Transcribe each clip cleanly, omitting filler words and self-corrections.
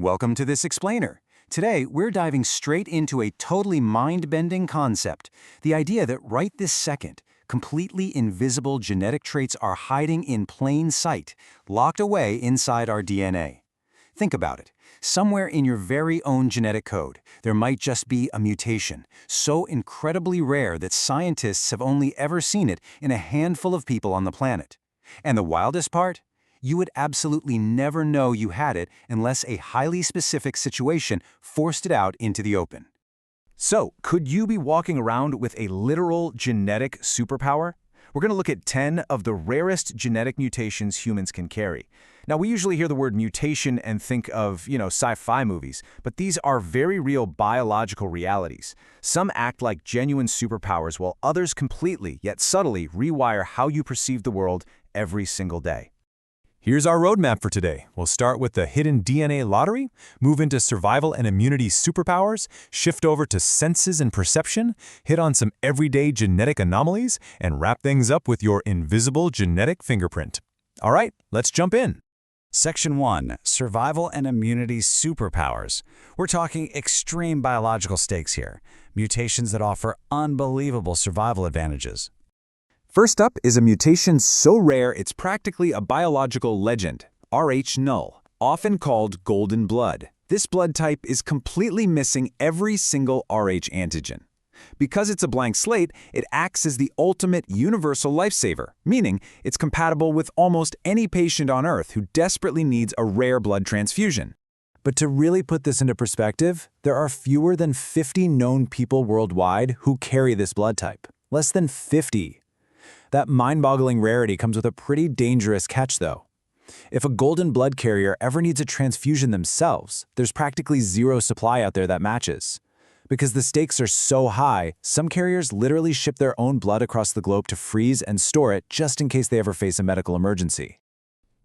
Welcome to this explainer. Today, we're diving straight into a totally mind-bending concept, the idea that right this second, completely invisible genetic traits are hiding in plain sight, locked away inside our DNA. Think about it. Somewhere in your very own genetic code, there might just be a mutation, so incredibly rare that scientists have only ever seen it in a handful of people on the planet. And the wildest part? You would absolutely never know you had it unless a highly specific situation forced it out into the open. So, could you be walking around with a literal genetic superpower? We're going to look at 10 of the rarest genetic mutations humans can carry. Now, we usually hear the word mutation and think of, sci-fi movies, but these are very real biological realities. Some act like genuine superpowers while others completely, yet subtly, rewire how you perceive the world every single day. Here's our roadmap for today. We'll start with the hidden DNA lottery, move into survival and immunity superpowers, shift over to senses and perception, hit on some everyday genetic anomalies, and wrap things up with your invisible genetic fingerprint. All right, let's jump in. Section 1. Survival and Immunity Superpowers. We're talking extreme biological stakes here, mutations that offer unbelievable survival advantages. First up is a mutation so rare it's practically a biological legend, Rh null, often called golden blood. This blood type is completely missing every single Rh antigen. Because it's a blank slate, it acts as the ultimate universal lifesaver, meaning it's compatible with almost any patient on Earth who desperately needs a rare blood transfusion. But to really put this into perspective, there are fewer than 50 known people worldwide who carry this blood type. Less than 50. That mind-boggling rarity comes with a pretty dangerous catch, though. If a golden blood carrier ever needs a transfusion themselves, there's practically zero supply out there that matches. Because the stakes are so high, some carriers literally ship their own blood across the globe to freeze and store it just in case they ever face a medical emergency.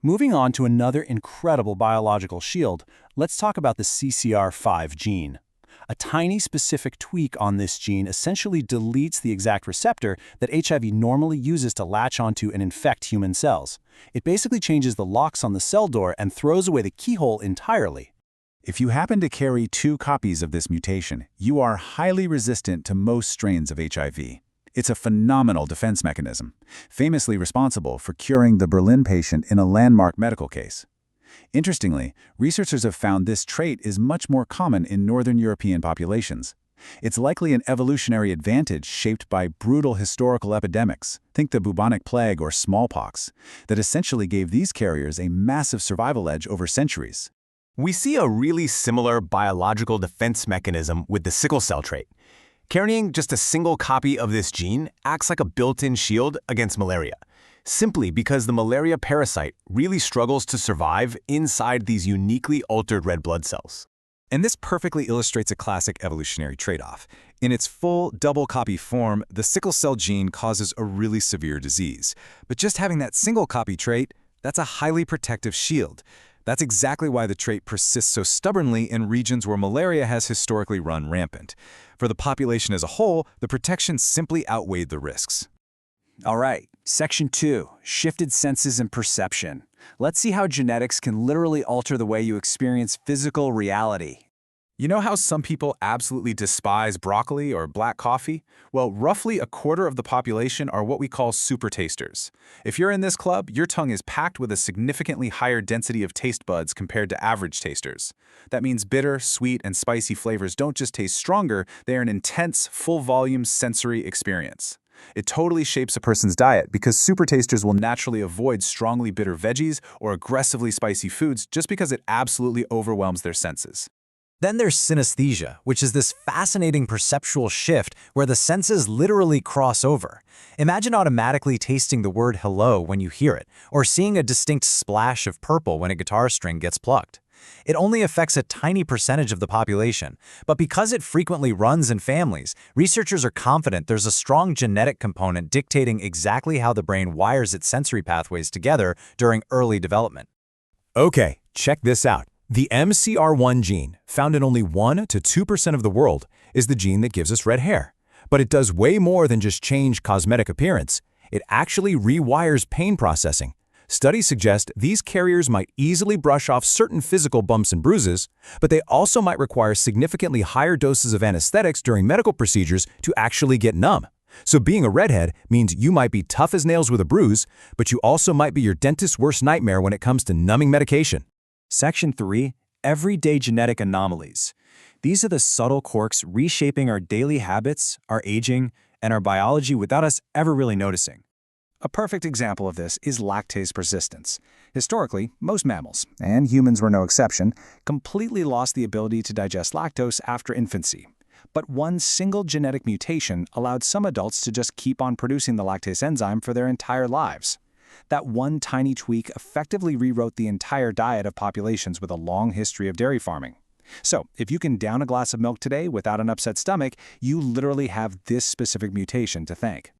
Moving on to another incredible biological shield, let's talk about the CCR5 gene. A tiny specific tweak on this gene essentially deletes the exact receptor that HIV normally uses to latch onto and infect human cells. It basically changes the locks on the cell door and throws away the keyhole entirely. If you happen to carry 2 copies of this mutation, you are highly resistant to most strains of HIV. It's a phenomenal defense mechanism, famously responsible for curing the Berlin patient in a landmark medical case. Interestingly, researchers have found this trait is much more common in Northern European populations. It's likely an evolutionary advantage shaped by brutal historical epidemics, think the bubonic plague or smallpox, that essentially gave these carriers a massive survival edge over centuries. We see a really similar biological defense mechanism with the sickle cell trait. Carrying just a single copy of this gene acts like a built-in shield against malaria, simply because the malaria parasite really struggles to survive inside these uniquely altered red blood cells. And this perfectly illustrates a classic evolutionary trade-off. In its full double-copy form, the sickle cell gene causes a really severe disease. But just having that single-copy trait, that's a highly protective shield. That's exactly why the trait persists so stubbornly in regions where malaria has historically run rampant. For the population as a whole, the protection simply outweighed the risks. All right, Section 2, Shifted Senses and Perception. Let's see how genetics can literally alter the way you experience physical reality. You know how some people absolutely despise broccoli or black coffee? Well, roughly a quarter of the population are what we call supertasters. If you're in this club, your tongue is packed with a significantly higher density of taste buds compared to average tasters. That means bitter, sweet, and spicy flavors don't just taste stronger, they are an intense, full-volume sensory experience. It totally shapes a person's diet because supertasters will naturally avoid strongly bitter veggies or aggressively spicy foods just because it absolutely overwhelms their senses. Then there's synesthesia, which is this fascinating perceptual shift where the senses literally cross over. Imagine automatically tasting the word hello when you hear it, or seeing a distinct splash of purple when a guitar string gets plucked. It only affects a tiny percentage of the population, but because it frequently runs in families, researchers are confident there's a strong genetic component dictating exactly how the brain wires its sensory pathways together during early development. Okay, check this out. The MCR1 gene, found in only 1 to 2% of the world, is the gene that gives us red hair. But it does way more than just change cosmetic appearance. It actually rewires pain processing. Studies suggest these carriers might easily brush off certain physical bumps and bruises, but they also might require significantly higher doses of anesthetics during medical procedures to actually get numb. So being a redhead means you might be tough as nails with a bruise, but you also might be your dentist's worst nightmare when it comes to numbing medication. Section 3. Everyday genetic anomalies. These are the subtle quirks reshaping our daily habits, our aging, and our biology without us ever really noticing. A perfect example of this is lactase persistence. Historically, most mammals, and humans were no exception, completely lost the ability to digest lactose after infancy. But one single genetic mutation allowed some adults to just keep on producing the lactase enzyme for their entire lives. That one tiny tweak effectively rewrote the entire diet of populations with a long history of dairy farming. So, if you can down a glass of milk today without an upset stomach, you literally have this specific mutation to thank.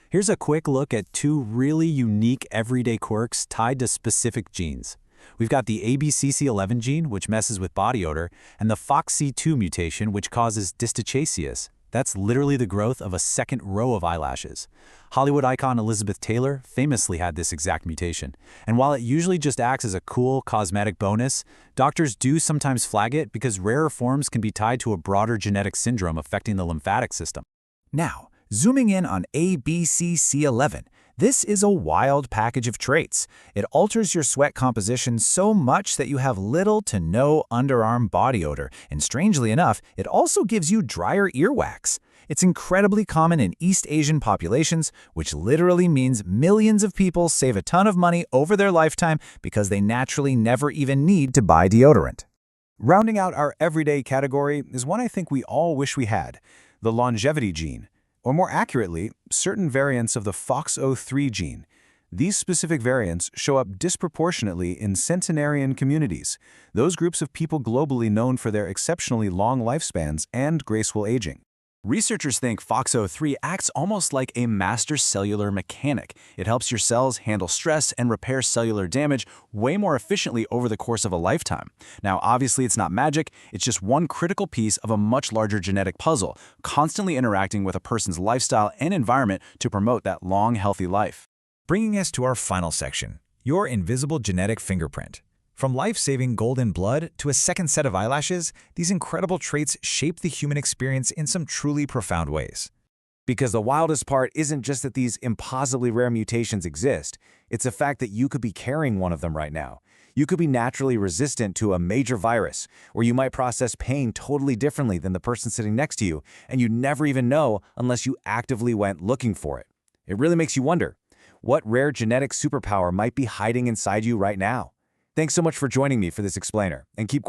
Here's a quick look at two really unique everyday quirks tied to specific genes. We've got the ABCC11 gene, which messes with body odor, and the FOXC2 mutation, which causes dystochasias. That's literally the growth of a second row of eyelashes. Hollywood icon Elizabeth Taylor famously had this exact mutation. And while it usually just acts as a cool cosmetic bonus, doctors do sometimes flag it because rarer forms can be tied to a broader genetic syndrome affecting the lymphatic system. Now, zooming in on ABCC11, this is a wild package of traits. It alters your sweat composition so much that you have little to no underarm body odor, and strangely enough, it also gives you drier earwax. It's incredibly common in East Asian populations, which literally means millions of people save a ton of money over their lifetime because they naturally never even need to buy deodorant. Rounding out our everyday category is one I think we all wish we had, the longevity gene. Or more accurately, certain variants of the FOXO3 gene. These specific variants show up disproportionately in centenarian communities, those groups of people globally known for their exceptionally long lifespans and graceful aging. Researchers think FOXO3 acts almost like a master cellular mechanic. It helps your cells handle stress and repair cellular damage way more efficiently over the course of a lifetime. Now, obviously, it's not magic. It's just one critical piece of a much larger genetic puzzle, constantly interacting with a person's lifestyle and environment to promote that long, healthy life. Bringing us to our final section, your invisible genetic fingerprint. From life-saving golden blood to a second set of eyelashes, these incredible traits shape the human experience in some truly profound ways. Because the wildest part isn't just that these impossibly rare mutations exist, it's the fact that you could be carrying one of them right now. You could be naturally resistant to a major virus, or you might process pain totally differently than the person sitting next to you, and you'd never even know unless you actively went looking for it. It really makes you wonder, what rare genetic superpower might be hiding inside you right now? Thanks so much for joining me for this explainer, and keep